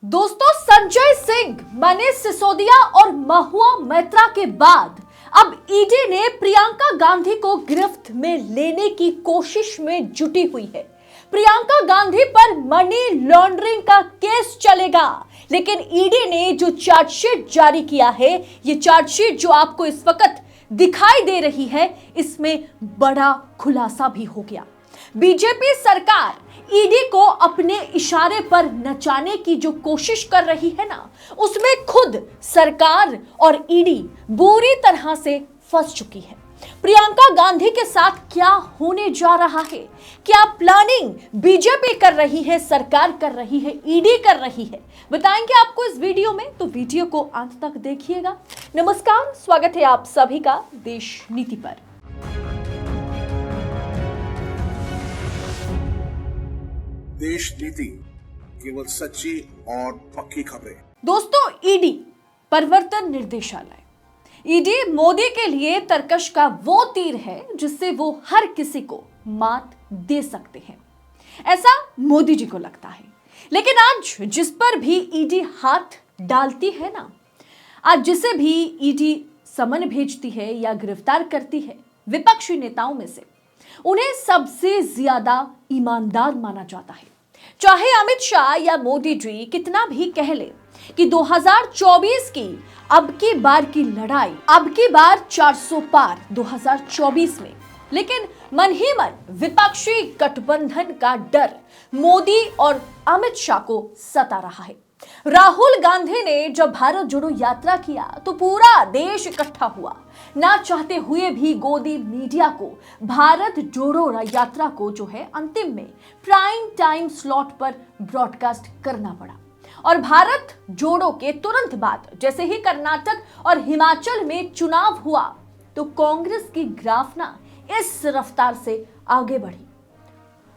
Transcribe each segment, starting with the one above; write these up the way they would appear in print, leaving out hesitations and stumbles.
दोस्तों, संजय सिंह, मनीष सिसोदिया और महुआ मैत्रा के बाद अब ईडी ने प्रियंका गांधी को गिरफ्त में लेने की कोशिश में जुटी हुई है। प्रियंका गांधी पर मनी लॉन्ड्रिंग का केस चलेगा, लेकिन ईडी ने जो चार्जशीट जारी किया है, ये चार्जशीट जो आपको इस वक्त दिखाई दे रही है, इसमें बड़ा खुलासा भी हो गया। बीजेपी सरकार ईडी को अपने इशारे पर नचाने की जो कोशिश कर रही है ना, उसमें खुद सरकार और ईडी बुरी तरह से फंस चुकी है। प्रियंका गांधी के साथ क्या होने जा रहा है, क्या प्लानिंग बीजेपी कर रही है, सरकार कर रही है, ईडी कर रही है, बताएंगे आपको इस वीडियो में, तो वीडियो को अंत तक देखिएगा। नमस्कार, स्वागत है आप सभी का देश नीति पर। देश नीति, केवल सच्ची और पक्की खबरें। दोस्तों, ईडी प्रवर्तन निर्देशालय, ईडी मोदी के लिए तरकश का वो तीर है जिससे वो हर किसी को मात दे सकते हैं, ऐसा मोदी जी को लगता है। लेकिन आज जिस पर भी ईडी हाथ डालती है ना, आज जिसे भी ईडी समन भेजती है या गिरफ्तार करती है, विपक्षी नेताओं में से उन्हें सबसे ज्यादा ईमानदार माना जाता है। चाहे अमित शाह या मोदी जी कितना भी कह ले कि 2024 की अब की बार की लड़ाई, अब की बार 400 पार 2024 में, लेकिन मन ही मन विपक्षी गठबंधन का डर मोदी और अमित शाह को सता रहा है। राहुल गांधी ने जब भारत जोड़ो यात्रा किया तो पूरा देश इकट्ठा हुआ। ना चाहते हुए भी गोदी मीडिया को भारत जोड़ो यात्रा को जो है अंतिम में प्राइम टाइम स्लॉट पर ब्रॉडकास्ट करना पड़ा। और भारत जोड़ो के तुरंत बाद जैसे ही कर्नाटक और हिमाचल में चुनाव हुआ तो कांग्रेस की ग्राफ ना इस रफ्तार से आगे बढ़ी।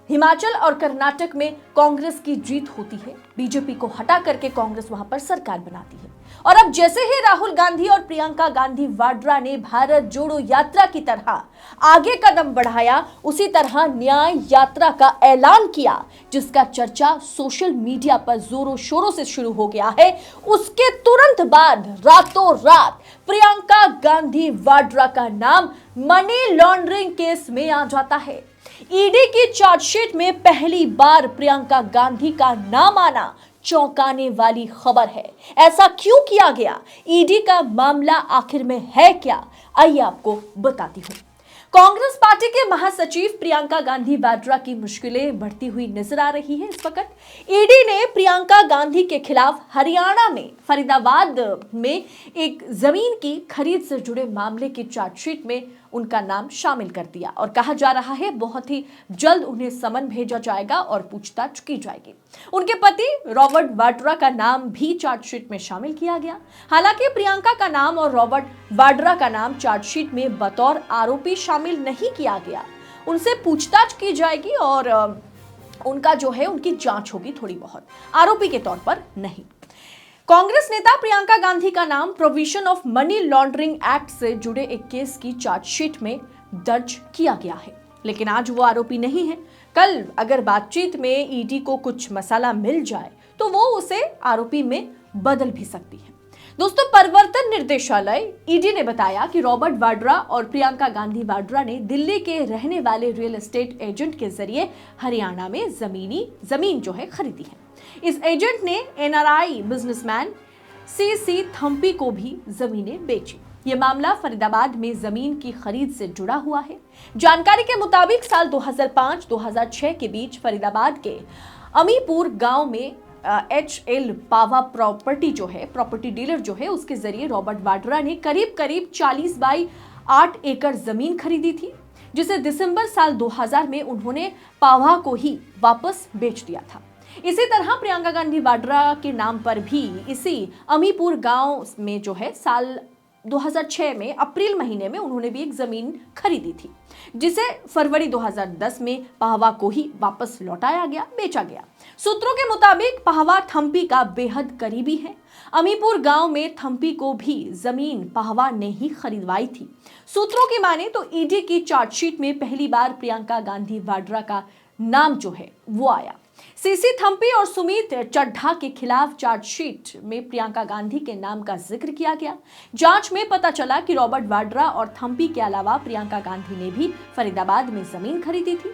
हिमाचल और कर्नाटक में कांग्रेस की जीत होती है, बीजेपी को हटा करके कांग्रेस वहां पर सरकार बनाती है। और अब जैसे ही राहुल गांधी और प्रियंका गांधी वाड्रा ने भारत जोड़ो यात्रा की तरह आगे कदम बढ़ाया, उसी तरह न्याय यात्रा का ऐलान किया, जिसका चर्चा सोशल मीडिया पर जोरों शोरों से शुरू हो गया है। उसके तुरंत बाद रातों रात प्रियंका गांधी वाड्रा का नाम मनी लॉन्ड्रिंग केस में आ जाता है। ईडी की चार्जशीट में पहली बार प्रियंका गांधी का नाम आना चौंकाने वाली खबर है। ऐसा क्यों किया गया? ईडी का मामला आखिर में है क्या? आइए आपको बताती हूं। कांग्रेस पार्टी के महासचिव प्रियंका गांधी वाड्रा की मुश्किलें बढ़ती हुई नजर आ रही है। इस वक्त ईडी ने प्रियंका गांधी के खिलाफ हरियाणा में फरीदाबाद में एक जमीन की खरीद से जुड़े मामले की चार्जशीट में उनका नाम शामिल कर दिया और कहा जा रहा है बहुत ही जल्द उन्हें समन भेजा जाएगा और पूछताछ की जाएगी। उनके पति रॉबर्ट वाड्रा का नाम भी चार्जशीट में शामिल किया गया। हालांकि प्रियंका का नाम और रॉबर्ट वाड्रा का नाम चार्जशीट में बतौर आरोपी शामिल नहीं किया गया। उनसे पूछताछ की जाएगी और उनका जो है उनकी जांच होगी थोड़ी बहुत, आरोपी के तौर पर नहीं। कांग्रेस नेता प्रियंका गांधी का नाम provision of money laundering act से जुड़े एक केस की चार्जशीट में दर्ज किया गया है, लेकिन आज वो आरोपी नहीं है। कल अगर बातचीत में ईडी को कुछ मसाला मिल जाए तो वो उसे आरोपी में बदल भी सकती है। दोस्तों, प्रवर्तन निर्देशालय ईडी ने बताया कि रॉबर्ट वाड्रा और प्रियंका गांधी वाड्रा ने दिल्ली के रहने वाले रियल एस्टेट एजेंट के जरिए हरियाणा में जमीन जो है खरीदी है। इस एजेंट ने एनआरआई बिजनेसमैन सीसी थम्पी को भी जमीनें बेची। यह मामला फरीदाबाद में जमीन की खरीद से जुड़ा हुआ है। जानकारी के मुताबिक साल 2005-2006 के बीच फरीदाबाद के अमीपुर गांव में HL पावा प्रॉपर्टी जो है, प्रॉपर्टी डीलर जो है, उसके जरिए रॉबर्ट वाड्रा ने करीब 40 बाई 8 एकड़ जमीन खरीदी थी, जिसे दिसंबर साल 2000 में उन्होंने पावा को ही वापस बेच दिया था। इसी तरह प्रियंका गांधी वाड्रा के नाम पर भी इसी अमीपुर गांव में जो है साल 2006 में अप्रैल महीने में उन्होंने भी एक जमीन खरीदी थी, जिसे फरवरी 2010 में पाहवा को ही वापस लौटाया गया, बेचा गया। सूत्रों के मुताबिक पाहवा थम्पी का बेहद करीबी है। अमीपुर गांव में थम्पी को भी जमीन पाहवा ने ही खरीदवाई थी। सूत्रों की माने तो ईडी की चार्जशीट में पहली बार प्रियंका गांधी वाड्रा का नाम जो है वो आया। सीसी थम्पी और सुमित चड्ढा के खिलाफ चार्जशीट में प्रियंका गांधी के नाम का जिक्र किया गया। जांच में पता चला कि रॉबर्ट वाड्रा और थम्पी के अलावा प्रियंका गांधी ने भी फरीदाबाद में जमीन खरीदी थी।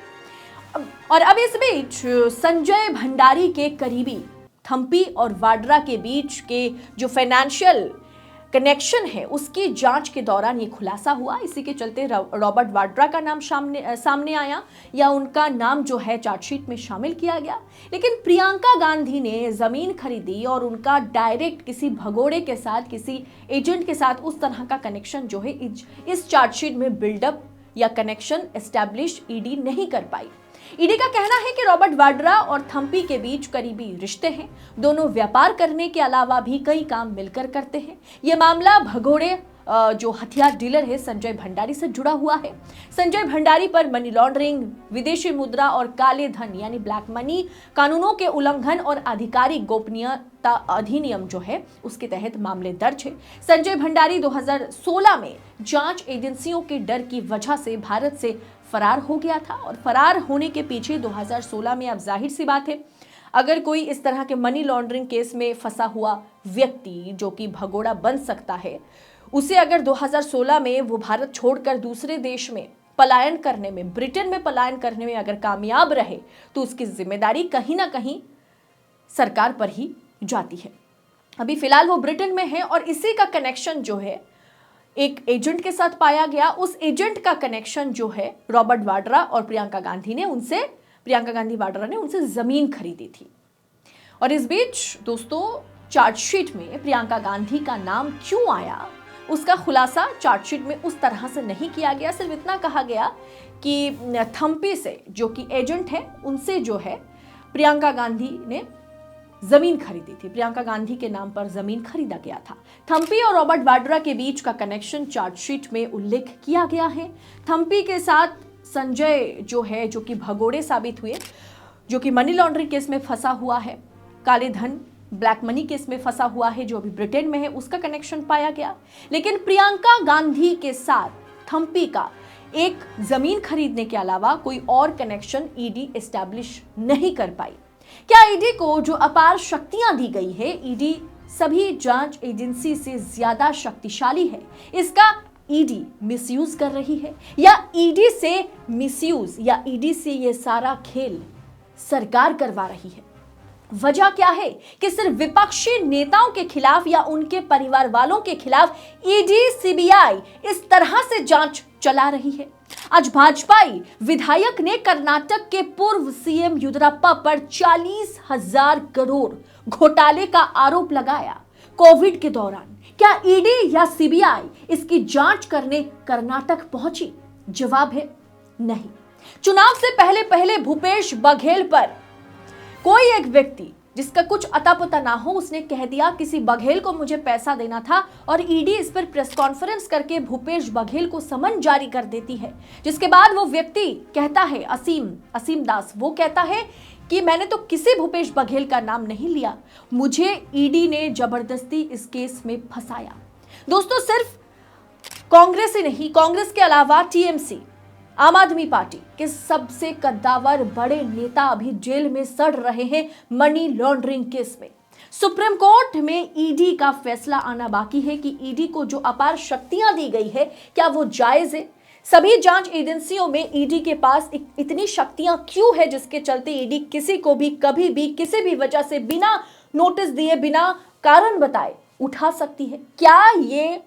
और अब इस बीच संजय भंडारी के करीबी थम्पी और वाड्रा के बीच के जो फाइनेंशियल कनेक्शन है उसकी जांच के दौरान ये खुलासा हुआ। इसी के चलते रॉबर्ट वाड्रा का नाम सामने आया या उनका नाम जो है चार्जशीट में शामिल किया गया। लेकिन प्रियंका गांधी ने जमीन खरीदी और उनका डायरेक्ट किसी भगोड़े के साथ, किसी एजेंट के साथ उस तरह का कनेक्शन जो है इस चार्जशीट में बिल्डअप या कनेक्शन एस्टैब्लिश ईडी नहीं कर पाई। ईडी का कहना है कि रॉबर्ट वाड्रा और थम्पी के बीच करीबी रिश्ते हैं। दोनों व्यापार करने के अलावा भी कई काम मिलकर करते हैं। यह मामला भगोड़े जो हथियार डीलर है संजय भंडारी से जुड़ा हुआ है। संजय भंडारी पर मनी लॉन्ड्रिंग, विदेशी मुद्रा और काले धन यानी ब्लैक मनी कानूनों के उल्लंघन और आधिकारिक गोपनीयता अधिनियम जो है उसके तहत मामले दर्ज है। संजय भंडारी 2016 में जांच एजेंसियों के डर की वजह से भारत से फरार हो गया था और फरार होने के पीछे 2016 में अब जाहिर सी बात है अगर कोई इस तरह के मनी लॉन्ड्रिंग केस में फंसा हुआ व्यक्ति जो कि भगोड़ा बन सकता है, उसे अगर 2016 में वो भारत छोड़कर दूसरे देश में पलायन करने में, ब्रिटेन में पलायन करने में अगर कामयाब रहे तो उसकी जिम्मेदारी कहीं ना कहीं सरकार पर ही जाती है। अभी फिलहाल वो ब्रिटेन में है और इसी का कनेक्शन जो है एक एजेंट के साथ पाया गया। उस एजेंट का कनेक्शन जो है रॉबर्ट वाड्रा और प्रियंका गांधी वाड्रा ने उनसे जमीन खरीदी थी। और इस बीच दोस्तों चार्जशीट में प्रियंका गांधी का नाम क्यों आया उसका खुलासा चार्जशीट में उस तरह से नहीं किया गया। सिर्फ इतना कहा गया कि थम्पी से जो कि एजेंट है उनसे जो है प्रियंका गांधी ने जमीन खरीदी थी, प्रियंका गांधी के नाम पर जमीन खरीदा गया था। थम्पी और रॉबर्ट वाड्रा के बीच का कनेक्शन चार्जशीट में उल्लेख किया गया है। थम्पी के साथ संजय जो है जो कि भगोड़े साबित हुए, जो कि मनी लॉन्ड्रिंग केस में फंसा हुआ है, काले धन ब्लैक मनी केस में फंसा हुआ है जो अभी ब्रिटेन में है, उसका कनेक्शन पाया गया। लेकिन प्रियंका गांधी के साथ थम्पी का एक जमीन खरीदने के अलावा कोई और कनेक्शन ईडी एस्टैब्लिश नहीं कर पाई। क्या ईडी को जो अपार शक्तियां दी गई है, ईडी सभी जांच एजेंसी से ज्यादा शक्तिशाली है, इसका ईडी मिसयूज कर रही है या ईडी से मिसयूज या ईडी से ये सारा खेल सरकार करवा रही है? वजह क्या है कि सिर्फ विपक्षी नेताओं के खिलाफ या उनके परिवार वालों के खिलाफ ईडी सीबीआई इस तरह से जांच चला रही है। आज भाजपाई विधायक ने कर्नाटक के पूर्व सीएम येदियुरप्पा पर 40,000 करोड़ घोटाले का आरोप लगाया कोविड के दौरान। क्या ईडी या सीबीआई इसकी जांच करने कर्नाटक पहुंची? जवाब है नहीं। चुनाव से पहले भूपेश बघेल पर कोई एक व्यक्ति जिसका कुछ अता पता ना हो उसने कह दिया किसी बघेल को मुझे पैसा देना था और ईडी इस पर प्रेस कॉन्फ्रेंस करके भूपेश बघेल को समन जारी कर देती है, जिसके बाद वो व्यक्ति कहता है असीम दास, वो कहता है कि मैंने तो किसी भूपेश बघेल का नाम नहीं लिया, मुझे ईडी ने जबरदस्ती इस केस में फंसाया। दोस्तों सिर्फ कांग्रेस ही नहीं, कांग्रेस के अलावा टीएमसी, आम आदमी पार्टी के सबसे कद्दावर बड़े नेता अभी जेल में सड़ रहे हैं मनी लॉन्ड्रिंग केस में। सुप्रीम कोर्ट में ईडी का फैसला आना बाकी है कि ईडी को जो अपार शक्तियां दी गई है क्या वो जायज है? सभी जांच एजेंसियों में ईडी के पास इतनी शक्तियां क्यों है जिसके चलते ईडी किसी को भी कभी भी किसी भी वजह से बिना नोटिस दिए, बिना कारण बताए उठा सकती है? क्या ये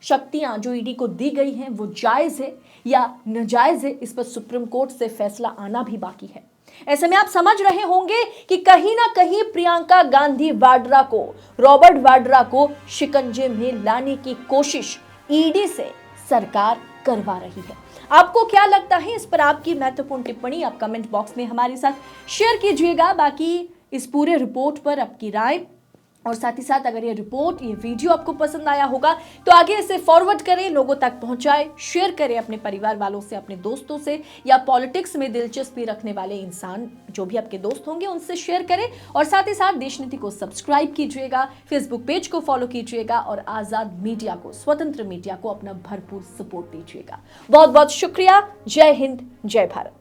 शक्तियां जो ईडी को दी गई हैं वो जायज है या नाजायज है? इस पर सुप्रीम कोर्ट से फैसला आना भी बाकी है। ऐसे में आप समझ रहे होंगे कि कहीं ना कहीं प्रियंका गांधी वाड्रा को, रॉबर्ट वाड्रा को शिकंजे में लाने की कोशिश ईडी से सरकार करवा रही है। आपको क्या लगता है इस पर? आपकी महत्वपूर्ण टिप्पणी आप कमेंट बॉक्स में हमारे साथ शेयर कीजिएगा। बाकी इस पूरे रिपोर्ट पर आपकी राय और साथ ही साथ अगर ये रिपोर्ट, ये वीडियो आपको पसंद आया होगा तो आगे इसे फॉरवर्ड करें, लोगों तक पहुंचाएं, शेयर करें अपने परिवार वालों से, अपने दोस्तों से या पॉलिटिक्स में दिलचस्पी रखने वाले इंसान जो भी आपके दोस्त होंगे उनसे शेयर करें। और साथ ही साथ देश नीति को सब्सक्राइब कीजिएगा, फेसबुक पेज को फॉलो कीजिएगा और आजाद मीडिया को, स्वतंत्र मीडिया को अपना भरपूर सपोर्ट दीजिएगा। बहुत बहुत शुक्रिया। जय हिंद, जय भारत।